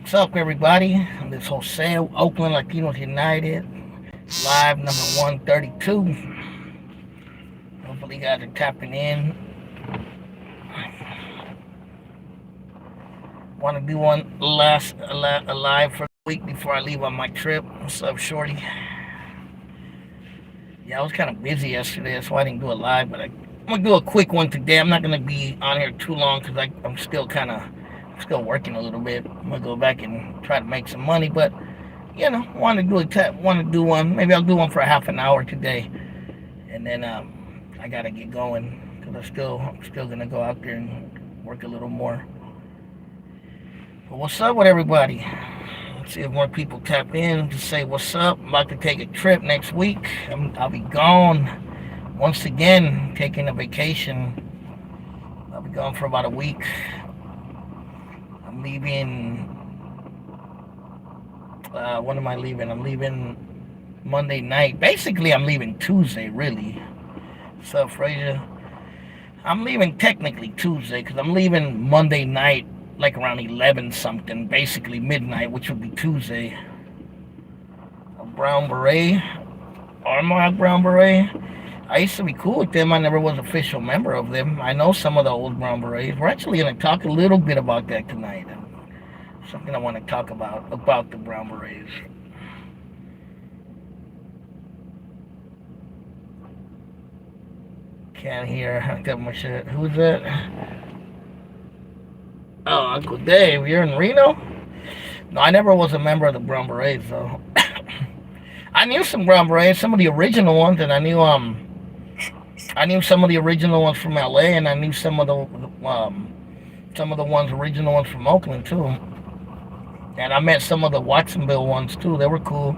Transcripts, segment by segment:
What's up, everybody? This Jose, Oakland Latinos United, live number 132. Hopefully, you guys are tapping in. Want to do one live for the week before I leave on my trip. What's up, Shorty? Yeah, I was kind of busy yesterday, that's why I didn't do a live, but I'm gonna do a quick one today. I'm not gonna be on here too long because I'm still working a little bit. I'm gonna go back and try to make some money, but want to do one. Maybe I'll do one for a half an hour today, and then I gotta get going because I'm still gonna go out there and work a little more. But what's up with everybody? Let's see if more people tap in to say what's up. I'm about to take a trip next week. I'll be gone once again, taking a vacation. I'll be gone for about a week. I'm leaving. When am I leaving? I'm leaving Monday night. Basically, I'm leaving Tuesday, really. What's up, Frazier? I'm leaving technically Tuesday because I'm leaving Monday night, like around 11 something, basically midnight, which would be Tuesday. A Brown Beret, Armagh Brown Beret. I used to be cool with them. I never was official member of them. I know some of the old Brown Berets. We're actually going to talk a little bit about that tonight. Something I want to talk about the Brown Berets. Can't hear. I got my shit. Who's that? Oh, Uncle Dave. You're in Reno? No, I never was a member of the Brown Berets, though. I knew some Brown Berets, some of the original ones, and I knew some of the original ones from LA, and I knew some of the original ones from Oakland too. And I met some of the Watsonville ones too. They were cool.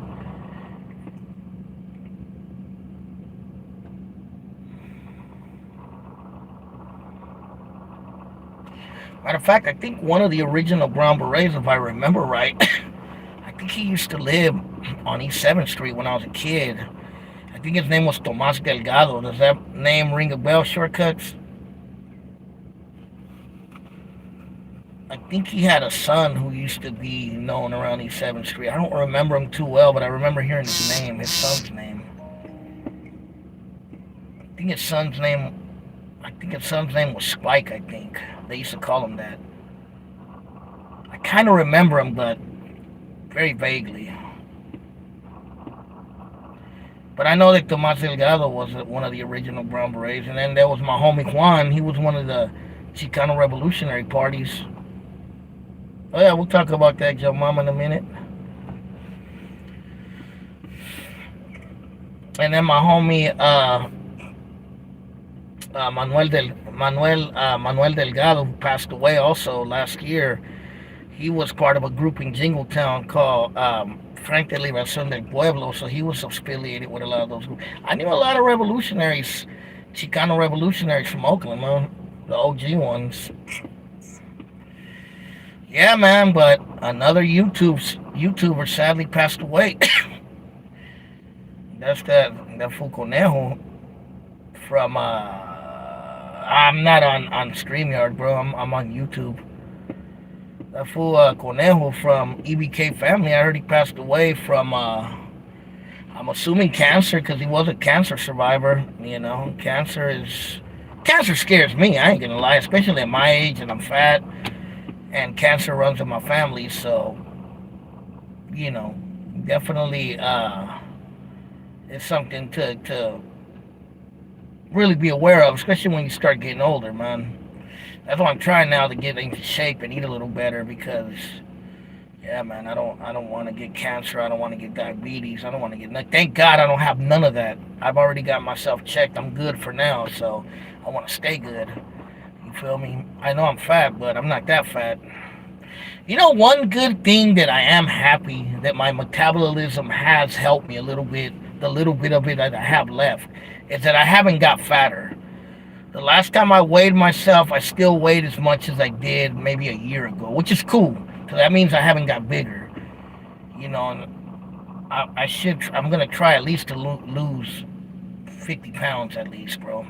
Matter of fact, I think one of the original Brown Berets, if I remember right, I think he used to live on East 7th Street when I was a kid. I think his name was Tomas Delgado. Does that name ring a bell, Shortcuts? I think he had a son who used to be known around East 7th Street. I don't remember him too well, but I remember hearing his son's name. I think his son's name, I think his son's name was Spike, I think. They used to call him that. I kind of remember him, but very vaguely. But I know that Tomas Delgado was one of the original Brown Berets. And then there was my homie Juan. He was one of the Chicano Revolutionary Parties. Oh yeah, we'll talk about that, Joe Mama, in a minute. And then my homie Manuel Delgado, who passed away also last year. He was part of a group in Jingletown called Frank de Liberación del Pueblo, so he was affiliated with a lot of those groups. I knew a lot of revolutionaries, Chicano revolutionaries from Oakland, man, the OG ones. Yeah, man, but another YouTuber sadly passed away. That's that fool Conejo from I'm not on StreamYard, bro. I'm on YouTube. That fool Conejo from EBK family. I heard he passed away from I'm assuming cancer because he was a cancer survivor. You know, cancer scares me. I ain't gonna lie, especially at my age and I'm fat. And cancer runs in my family, so definitely it's something to really be aware of, especially when you start getting older, man. That's why I'm trying now to get into shape and eat a little better because, yeah, man, I don't want to get cancer. I don't want to get diabetes. I don't want to get. Thank God I don't have none of that. I've already got myself checked. I'm good for now, so I want to stay good. You feel me? I know I'm fat, but I'm not that fat. You know, one good thing that I am happy that my metabolism has helped me a little bit, the little bit of it that I have left, is that I haven't got fatter. The last time I weighed myself, I still weighed as much as I did maybe a year ago, which is cool, because that means I haven't got bigger. You know, and I'm going to try at least to lose 50 pounds at least, bro.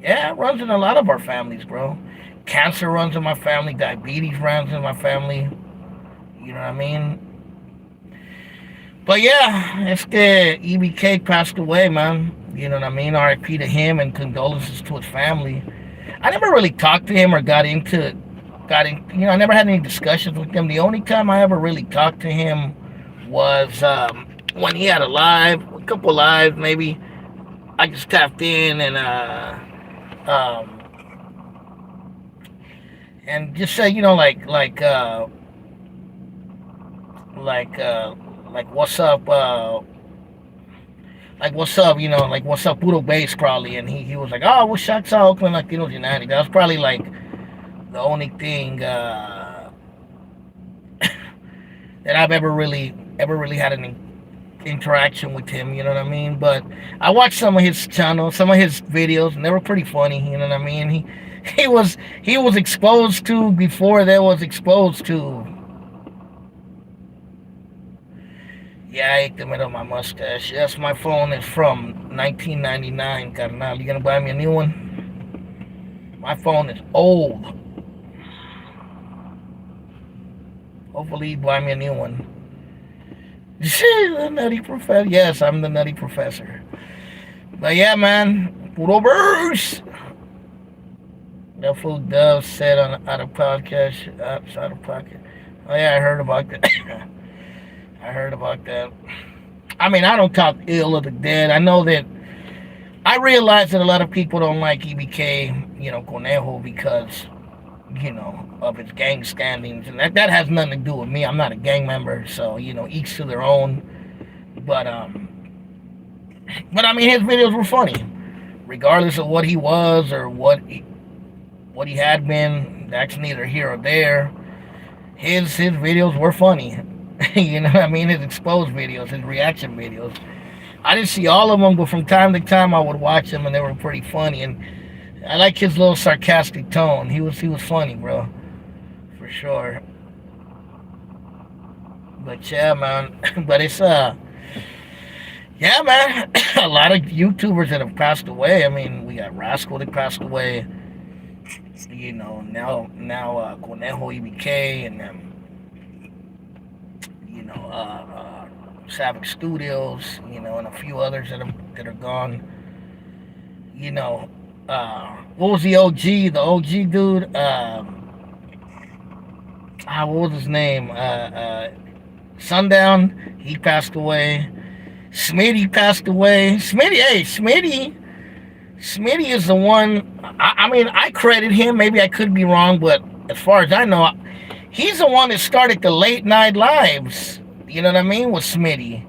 Yeah, it runs in a lot of our families, bro. Cancer runs in my family. Diabetes runs in my family. You know what I mean? But yeah, it's the EBK passed away, man. You know what I mean? RIP to him and condolences to his family. I never really talked to him or I never had any discussions with him. The only time I ever really talked to him was when he had a couple lives maybe. I just tapped in um, and just say, like what's up, what's up, Puro Base probably, and he was like, oh, what shots out Oakland Latinos United. That was probably like the only thing that I've ever really had an interaction with him. You know what I mean? But I watched some of his channels, some of his videos, and they were pretty funny. You know what I mean? He was exposed to before there was exposed to. Yeah, I ate them out of my mustache. Yes, my phone is from 1999, carnal. You gonna buy me a new one? My phone is old. Hopefully, you buy me a new one. The nutty professor. Yes, I'm the nutty professor. But yeah, man, puro verse. That fool Dove said on out of podcast, out of pocket. Oh yeah, I heard about that. I heard about that. I mean, I don't talk ill of the dead. I know that. I realize that a lot of people don't like EBK, Conejo, because of his gang standings, and that has nothing to do with me. I'm not a gang member, so each to their own. But but I mean, his videos were funny, regardless of what he was or what he had been. That's neither here or there. His videos were funny. You know what I mean? His exposed videos, his reaction videos. I didn't see all of them, but from time to time I would watch them, and they were pretty funny. And I like his little sarcastic tone. He was funny, bro, for sure. But yeah, man. But it's yeah, man. A lot of YouTubers that have passed away. I mean, we got Rascal that passed away. Now Conejo EBK and Savage Studios, and a few others that are gone. What was the OG? The OG dude. What was his name? Sundown. He passed away. Smitty passed away. Smitty is the one. I mean, I credit him. Maybe I could be wrong, but as far as I know, he's the one that started the late night lives. You know what I mean? With Smitty.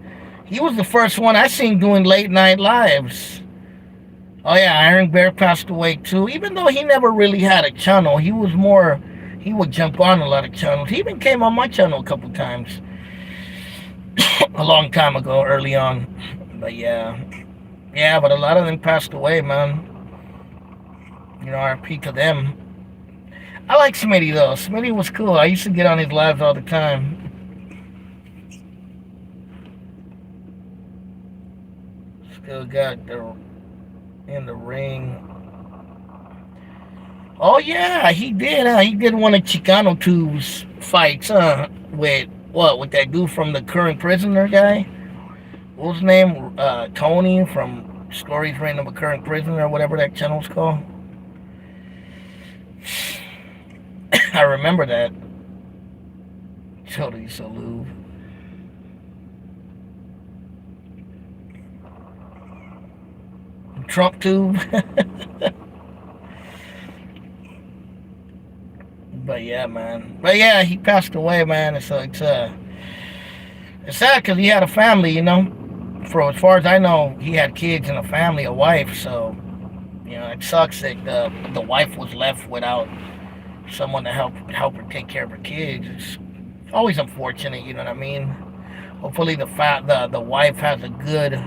He was the first one I seen doing late night lives. Oh yeah, Iron Bear passed away too. Even though he never really had a channel, he would jump on a lot of channels. He even came on my channel a couple times. A long time ago, early on. But yeah. Yeah, but a lot of them passed away, man. RP to them. I like Smitty though. Smitty was cool. I used to get on his lives all the time. Still got the in the ring. Oh yeah, he did. He did one of Chicano Tube's fights, with what? With that dude from the Current Prisoner guy. What was his name? Tony from Stories Reign of a Current Prisoner, or whatever that channel's called. I remember that. Jody Salute. Trump tube. But yeah, man. But yeah, he passed away, man. So it's sad because he had a family, For as far as I know, he had kids and a family, a wife. So it sucks that the wife was left without someone to help her take care of her kids. It's always unfortunate, you know what I mean? Hopefully the wife has a good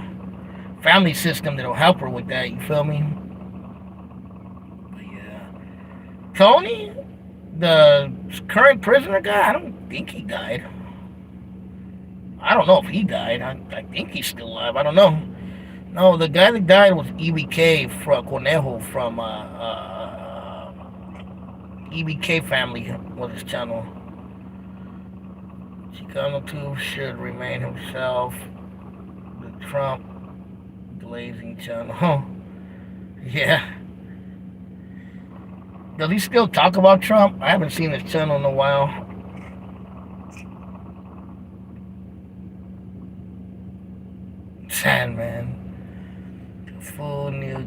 family system that'll help her with that, you feel me? But yeah. Tony, the Current Prisoner guy, I don't think he died. I don't know if he died. I think he's still alive. I don't know. No, the guy that died was EBK from Conejo from EBK family was his channel. Chicano Tube should remain himself. The Trump glazing channel. Huh. Yeah. Does he still talk about Trump? I haven't seen his channel in a while. Sandman. The fool knew.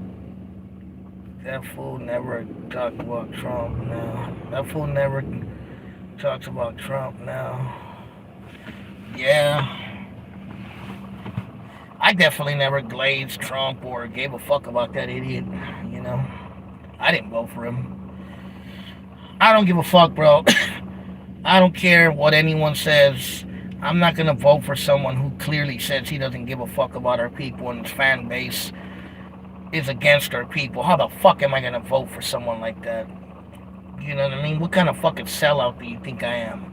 That fool never talked about Trump now. That fool never talks about Trump now. Yeah. I definitely never glazed Trump or gave a fuck about that idiot. You know, I didn't vote for him. I don't give a fuck, bro. I don't care what anyone says. I'm not gonna vote for someone who clearly says he doesn't give a fuck about our people and his fan base is against our people. How the fuck am I gonna vote for someone like that? You know what I mean? What kind of fucking sellout do you think I am?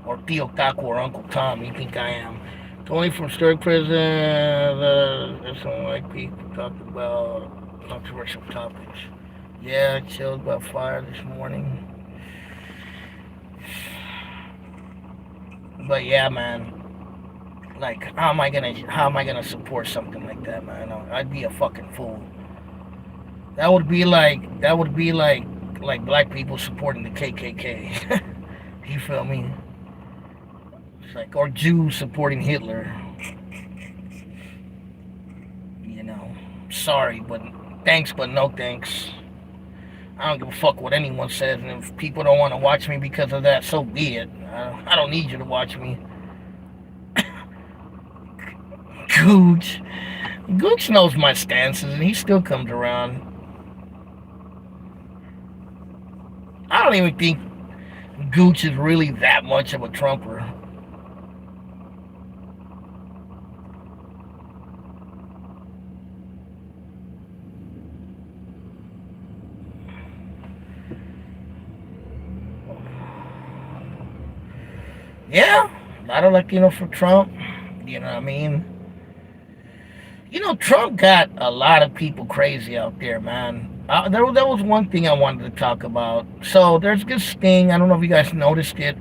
Or Theo Taco or Uncle Tom, you think I am? Tony from Stirk Prison, there's some white people talking about controversial topics. Yeah, I chilled about fire this morning. But yeah, man. Like, how am I gonna support something like that, man? I'd be a fucking fool. That would be like black people supporting the KKK. You feel me? It's like, or Jews supporting Hitler. You know, sorry, but thanks, but no thanks. I don't give a fuck what anyone says, and if people don't want to watch me because of that, so be it. I don't need you to watch me. Gooch. Gooch knows my stances, and he still comes around. I don't even think Gooch is really that much of a Trumper. Yeah, a lot of Latino for Trump. You know what I mean? You know, Trump got a lot of people crazy out there, man. There was one thing I wanted to talk about. So there's this thing, I don't know if you guys noticed it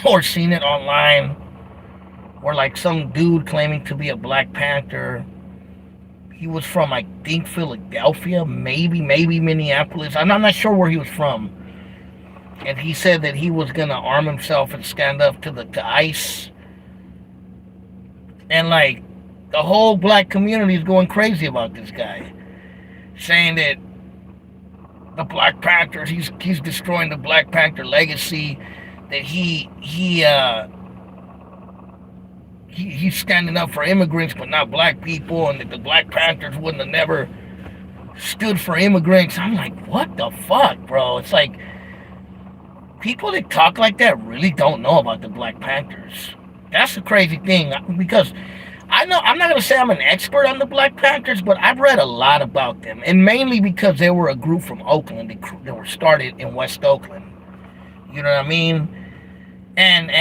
or seen it online, where like some dude claiming to be a Black Panther. He was from, I think, Philadelphia, maybe Minneapolis. I'm not sure where he was from. And he said that he was gonna arm himself and stand up to ICE. And like the whole black community is going crazy about this guy, saying that the Black Panthers, he's destroying the Black Panther legacy, that he's standing up for immigrants but not black people, and that the Black Panthers wouldn't have never stood for immigrants. I'm like, what the fuck, bro? It's like people that talk like that really don't know about the Black Panthers. That's the crazy thing, because I know I'm not gonna say I'm an expert on the Black Panthers, but I've read a lot about them, and mainly because they were a group from Oakland that were started in West Oakland. You know what I mean? And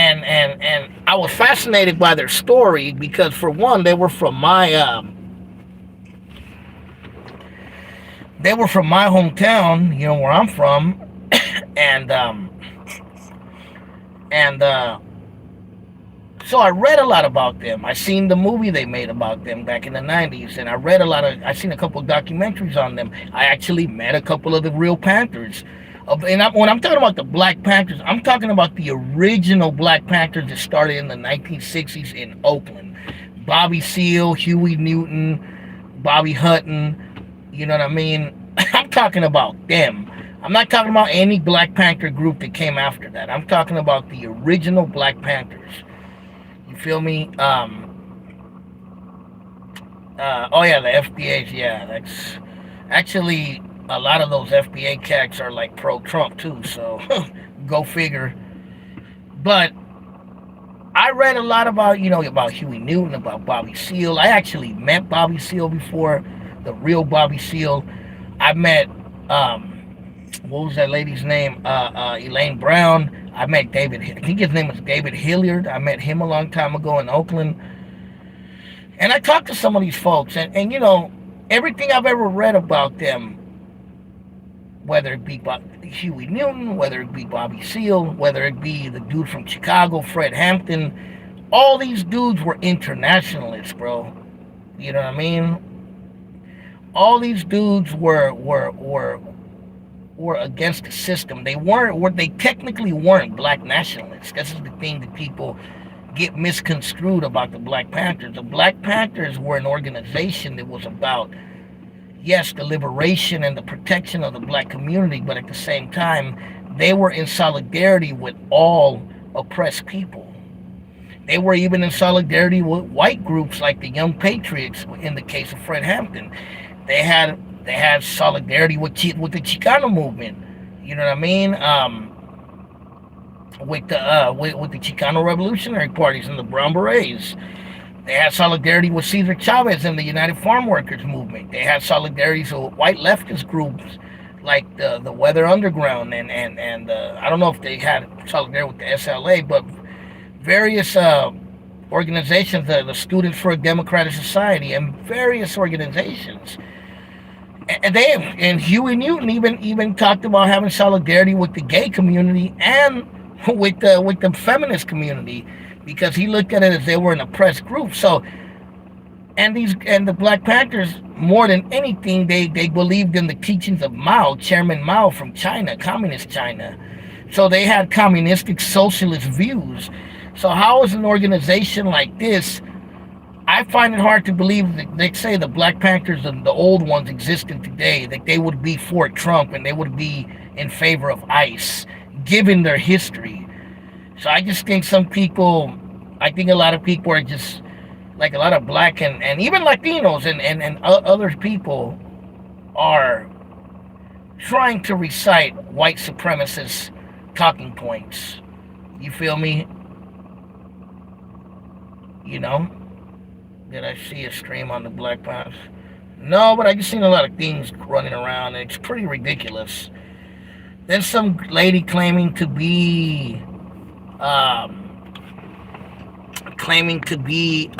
I was fascinated by their story because, for one, they were from my hometown. You know where I'm from, and so I read a lot about them. I seen the movie they made about them back in the 90s, and I seen a couple of documentaries on them. I actually met a couple of the real Panthers. When I'm talking about the Black Panthers, I'm talking about the original Black Panthers that started in the 1960s in Oakland. Bobby Seale, Huey Newton, Bobby Hutton, you know what I mean? I'm talking about them. I'm not talking about any Black Panther group that came after that. I'm talking about the original Black Panthers. You feel me? Oh yeah, the FBA's, yeah, that's actually a lot of those FBA cats are like pro-Trump too, so go figure. But I read a lot about, about Huey Newton, about Bobby Seale. I actually met Bobby Seale before, the real Bobby Seale. I met, what was that lady's name? Elaine Brown. I met I think his name was David Hilliard. I met him a long time ago in Oakland. And I talked to some of these folks, and everything I've ever read about them, whether it be Huey Newton, whether it be Bobby Seale, whether it be the dude from Chicago, Fred Hampton, all these dudes were internationalists, bro. You know what I mean? All these dudes were against the system. They technically weren't black nationalists. This is the thing that people get misconstrued about the Black Panthers. The Black Panthers were an organization that was about, yes, the liberation and the protection of the black community, but at the same time, they were in solidarity with all oppressed people. They were even in solidarity with white groups like the Young Patriots in the case of Fred Hampton. They had solidarity with the Chicano movement. You know what I mean? With the Chicano Revolutionary Parties and the Brown Berets. They had solidarity with Cesar Chavez and the United Farm Workers movement. They had solidarity with white leftist groups like the Weather Underground and I don't know if they had solidarity with the SLA, but various organizations, the Students for a Democratic Society, and various organizations. And Huey Newton even talked about having solidarity with the gay community and with the feminist community because he looked at it as they were an oppressed group. So and the Black Panthers, more than anything, they believed in the teachings of Mao, Chairman Mao from China, communist China. So they had communistic socialist views. So how is an organization like this? I find it hard to believe that they say the Black Panthers and the old ones existing today, that they would be for Trump and they would be in favor of ICE, given their history. So I just think I think a lot of people are just, like a lot of black and even Latinos and other people are trying to recite white supremacist talking points. You feel me? You know? Did I see a stream on the Black Panthers? No, but I just seen a lot of things running around. And it's pretty ridiculous. There's some lady um, claiming to be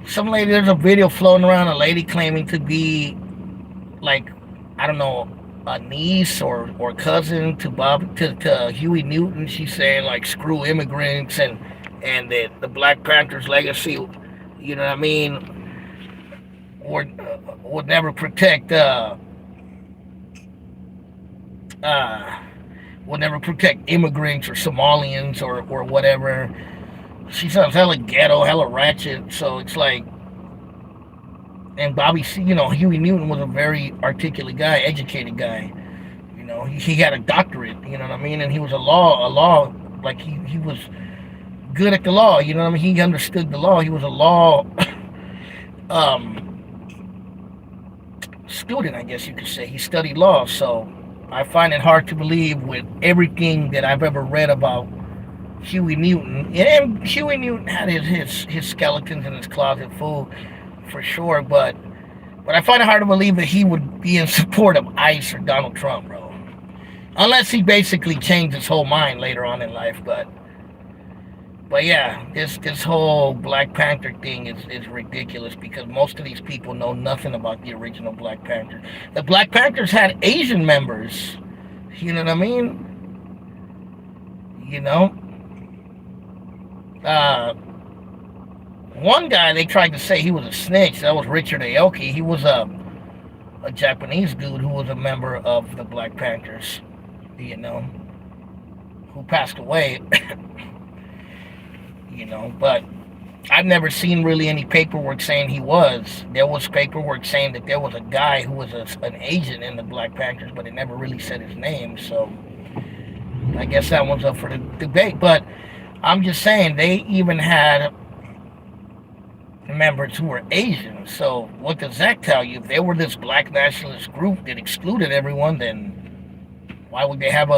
some lady. There's a video floating around. A lady claiming to be like, I don't know, a niece or cousin to Huey Newton. She's saying like screw immigrants and that the Black Panthers legacy, you know what I mean, would never protect uh would never protect immigrants or Somalians or whatever. She sounds hella ghetto, hella ratchet. So it's like, and Huey Newton was a very articulate guy, educated guy. He had a doctorate. You know what I mean, and he was a law, like he was good at the law. You know what I mean, he understood the law. He was a law um, student, I guess you could say. He studied law, so I find it hard to believe with everything that I've ever read about Huey Newton. And Huey Newton had his skeletons in his closet full, for sure. But I find it hard to believe that he would be in support of ICE or Donald Trump, bro. Unless he basically changed his whole mind later on in life. But yeah, this whole Black Panther thing is ridiculous because most of these people know nothing about the original Black Panther. The Black Panthers had Asian members. You know what I mean? You know? One guy, they tried to say he was a snitch. That was Richard Aoki. He was a Japanese dude who was a member of the Black Panthers, who passed away. But I've never seen really any paperwork saying he was. There was paperwork saying that there was a guy who was an agent in the Black Panthers, but it never really said his name. So I guess that one's up for the debate. But I'm just saying they even had members who were Asian. So what does that tell you? If they were this black nationalist group that excluded everyone, then why would they have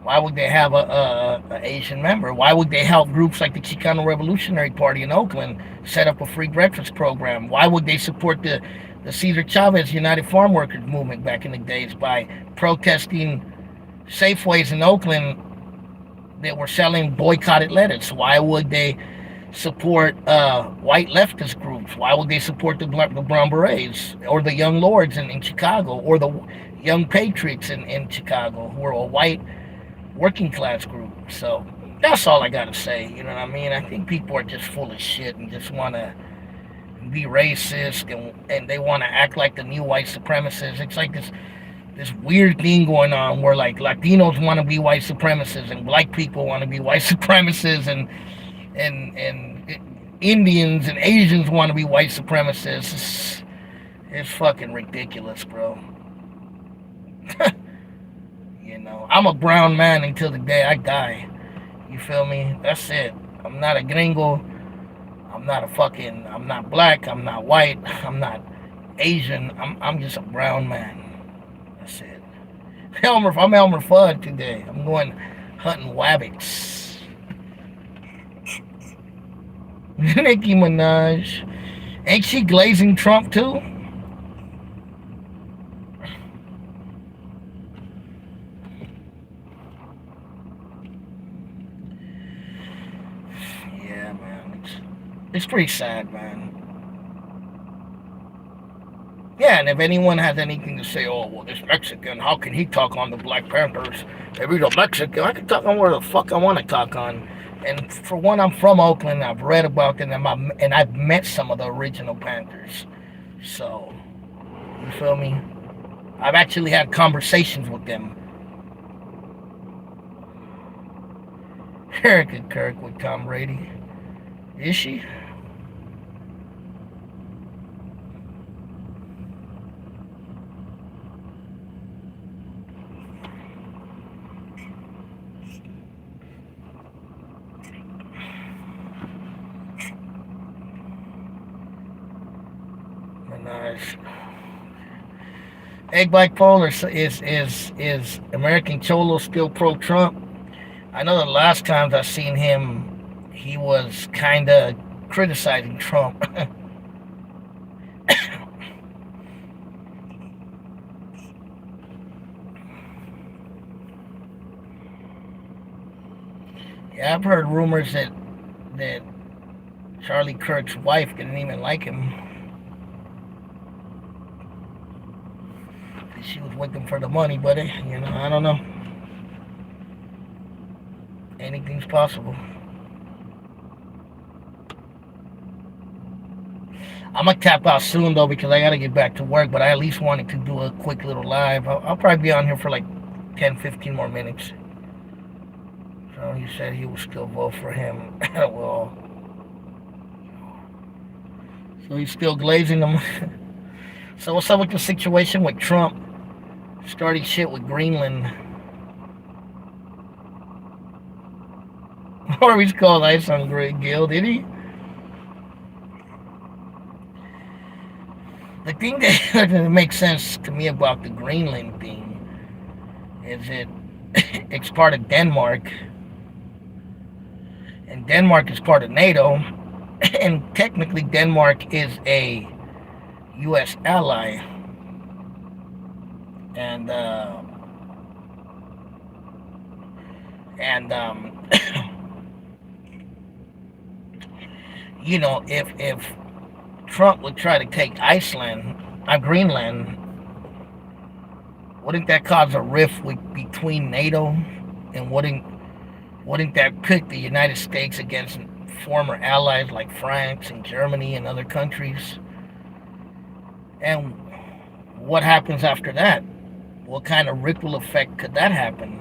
why would they have a Asian member? Why would they help groups like the Chicano Revolutionary Party in Oakland set up a free breakfast program? Why would they support the Cesar Chavez United Farm Workers movement back in the days by protesting Safeways in Oakland that were selling boycotted lettuce? Why would they support white leftist groups? Why would they support the Brown Berets or the Young Lords in Chicago or the Young Patriots in Chicago, who are a white working class group? So that's all I gotta say. You know what I mean? I think people are just full of shit and just want to be racist, and they want to act like the new white supremacists. It's like this weird thing going on where like Latinos want to be white supremacists and black people want to be white supremacists and Indians and Asians want to be white supremacists. It's fucking ridiculous, bro. You know, I'm a brown man until the day I die. You feel me? That's it. I'm not a gringo. I'm not black. I'm not white. I'm not Asian. I'm just a brown man. That's it. I'm Elmer Fudd today. I'm going hunting wabbits. Nicki Minaj. Ain't she glazing Trump too? Yeah, man. It's pretty sad, man. Yeah, and if anyone has anything to say, oh, well, this Mexican, how can he talk on the Black Panthers? If he's a Mexican, I can talk on where the fuck I want to talk on. And for one, I'm from Oakland. I've read about them, and I've met some of the original Panthers. So, you feel me? I've actually had conversations with them. Erica Kirk with Tom Brady. Is she? Nice. Hey, bipolar, is American Cholo still pro Trump? I know the last times I seen him, he was kind of criticizing Trump. Yeah, I've heard rumors that Charlie Kirk's wife didn't even like him. She was with him for the money, buddy. You know, I don't know. Anything's possible. I'm gonna tap out soon though because I gotta get back to work. But I at least wanted to do a quick little live. I'll probably be on here for like 10, 15 more minutes. So he said he would still vote for him. Well, so he's still glazing them. So what's up with the situation with Trump starting shit with Greenland? Or he's called Ice on Greg Gill, did he? The thing that doesn't make sense to me about the Greenland thing is it's part of Denmark, and Denmark is part of NATO, and technically Denmark is a U.S. ally, and you know, if Trump would try to take Greenland, wouldn't that cause a rift between NATO, and wouldn't that pit the United States against former allies like France and Germany and other countries? And what happens after that? What kind of ripple effect could that happen?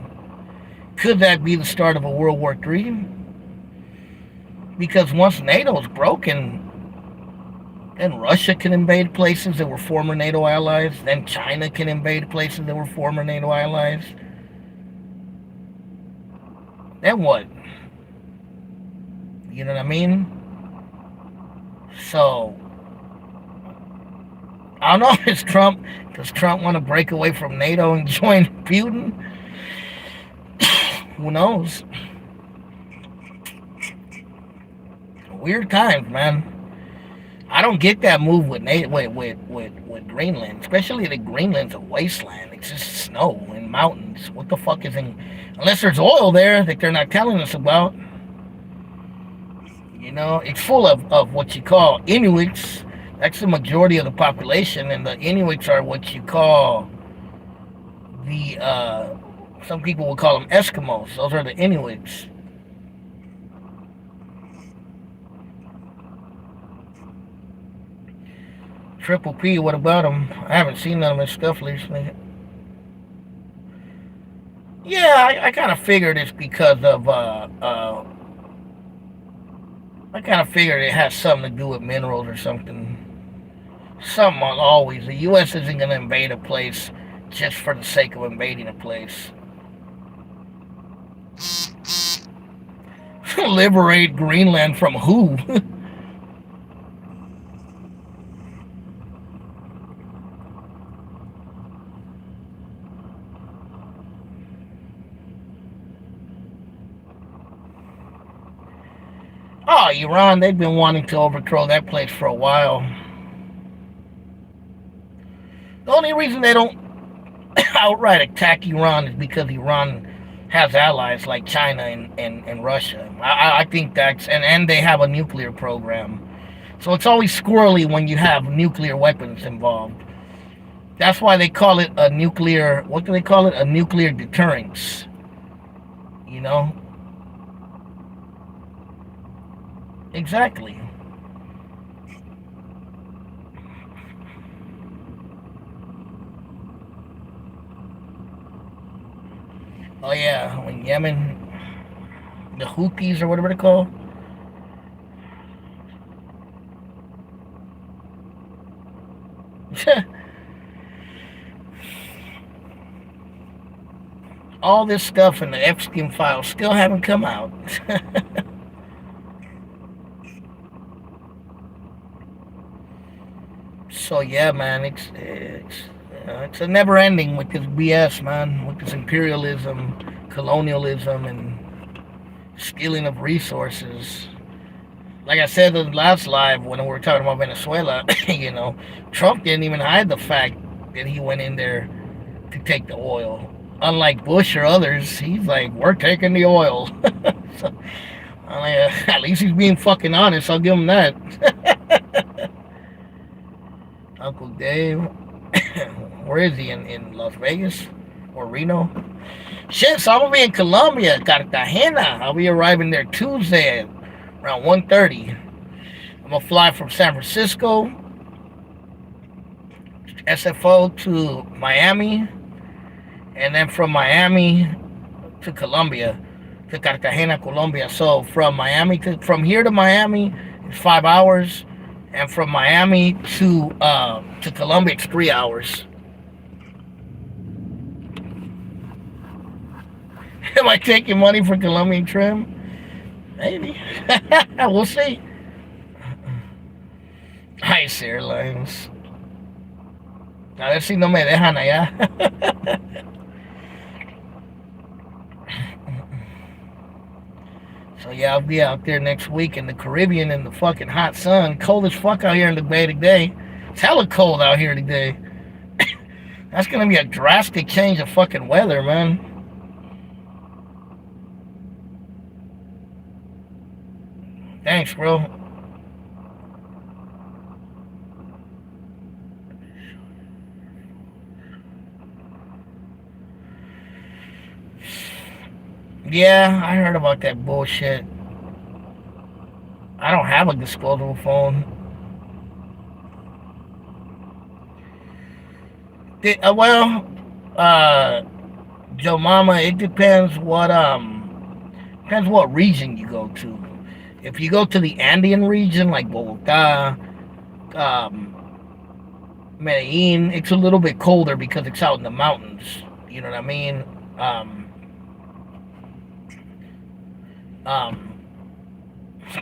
Could that be the start of a World War III? Because once NATO's broken, then Russia can invade places that were former NATO allies. Then China can invade places that were former NATO allies. Then what? You know what I mean? So, I don't know if it's Trump. Does Trump want to break away from NATO and join Putin? Who knows? Weird times, man. I don't get that move with NATO, with Greenland, especially that Greenland's a wasteland. It's just snow and mountains. What the fuck is in... Unless there's oil there that they're not telling us about. You know, it's full of what you call Inuits. That's the majority of the population, and the Inuits are what you call the, some people will call them Eskimos. Those are the Inuits. Triple P, what about him? I haven't seen none of his stuff recently. Yeah, I kind of figured it's because of, I kind of figured it has something to do with minerals or something. Something always. The U.S. isn't going to invade a place just for the sake of invading a place. Liberate Greenland from who? Oh, Iran, they've been wanting to overthrow that place for a while. The only reason they don't outright attack Iran is because Iran has allies like China and Russia. I think that's... And they have a nuclear program. So it's always squirrely when you have nuclear weapons involved. That's why they call it a nuclear... What do they call it? A nuclear deterrence. You know? Exactly. Oh yeah, when Yemen, the Houthis or whatever they're called. All this stuff in the Epstein files still haven't come out. So yeah, man, it's a never ending with this BS, man, with this imperialism, colonialism, and stealing of resources. Like I said in the last live when we were talking about Venezuela, you know, Trump didn't even hide the fact that he went in there to take the oil. Unlike Bush or others, he's like, we're taking the oil. So, at least he's being fucking honest. I'll give him that. Uncle Dave. Where is he? In Las Vegas? Or Reno? Shit, so I'm going to be in Colombia, Cartagena. I'll be arriving there Tuesday at around 1:30. I'm going to fly from San Francisco, SFO to Miami, and then from Miami to Colombia, to Cartagena, Colombia. So from here to Miami is 5 hours. And from Miami to Colombia, it's 3 hours. Am I taking money for Colombian trim? Maybe. We'll see. Ice Airlines. A ver si no me dejan allá. So yeah, I'll be out there next week in the Caribbean in the fucking hot sun. Cold as fuck out here in the Bay today. It's hella cold out here today. That's gonna be a drastic change of fucking weather, man. Thanks, bro. Yeah, I heard about that bullshit. I don't have a disposable phone. Joe Mama, it depends what region you go to. If you go to the Andean region like Bogota, Medellin, it's a little bit colder because it's out in the mountains. You know what I mean?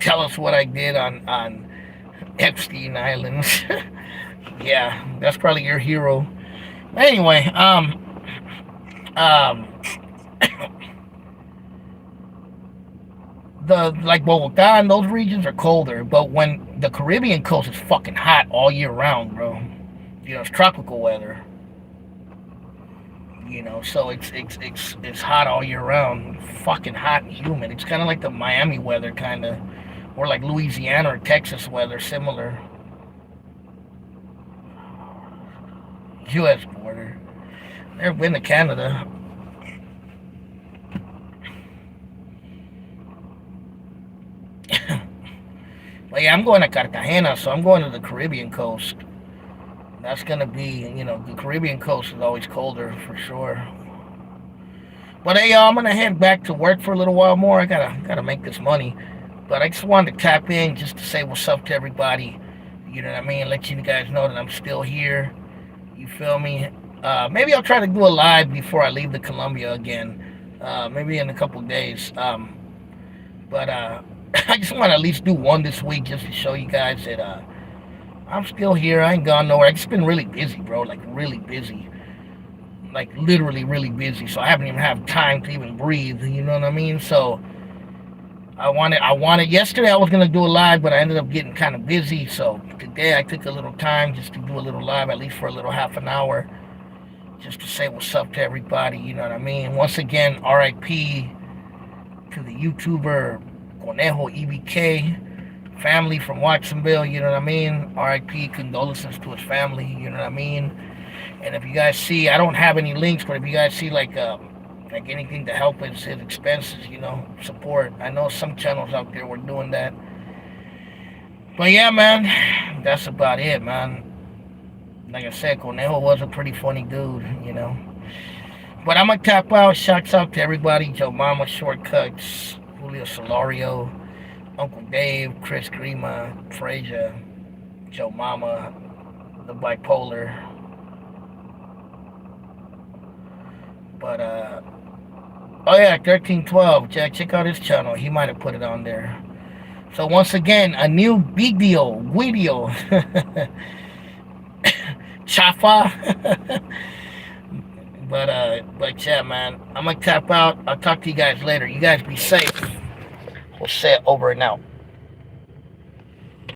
Tell us what I did on Epstein Islands. Yeah, that's probably your hero. Anyway, like Bogota and those regions are colder, but when the Caribbean coast is fucking hot all year round, bro. You know, it's tropical weather. You know, so it's hot all year round, fucking hot and humid. It's kind of like the Miami weather, kind of, or like Louisiana or Texas weather, similar. U.S. border. Never been to Canada. But yeah, I'm going to Cartagena, so I'm going to the Caribbean coast. That's gonna be, the Caribbean coast is always colder for sure. But hey, y'all, I'm gonna head back to work for a little while more. I gotta make this money. But I just wanted to tap in just to say what's up to everybody. You know what I mean? Let you guys know that I'm still here. You feel me? Maybe I'll try to do a live before I leave the Colombia again. Maybe in a couple days. But I just want to at least do one this week just to show you guys that I'm still here. I ain't gone nowhere. I just been really busy, bro. Like really busy. Like literally really busy. So I haven't even had time to even breathe. You know what I mean? So I wanted yesterday I was gonna do a live, but I ended up getting kind of busy. So today I took a little time just to do a little live, at least for a little half an hour, just to say what's up to everybody. You know what I mean? Once again, R.I.P. to the YouTuber Conejo EBK family from Watsonville. You know what I mean? R.I.P. Condolences to his family. You know what I mean? And if you guys see, I don't have any links, but if you guys see like anything to help with his expenses, support. I know some channels out there were doing that. But yeah, man, that's about it, man. Like I said, Conejo was a pretty funny dude. But I'm gonna tap out. Shouts out to everybody. Joe Mama, Shortcuts, Julio Solario, Uncle Dave, Chris Grima, Frazier, Joe Mama, the Bipolar. But oh yeah, 1312. Check out his channel. He might have put it on there. So once again, a new video. Chafa. But yeah, man, I'm gonna tap out. I'll talk to you guys later. You guys be safe. We'll say it over and out.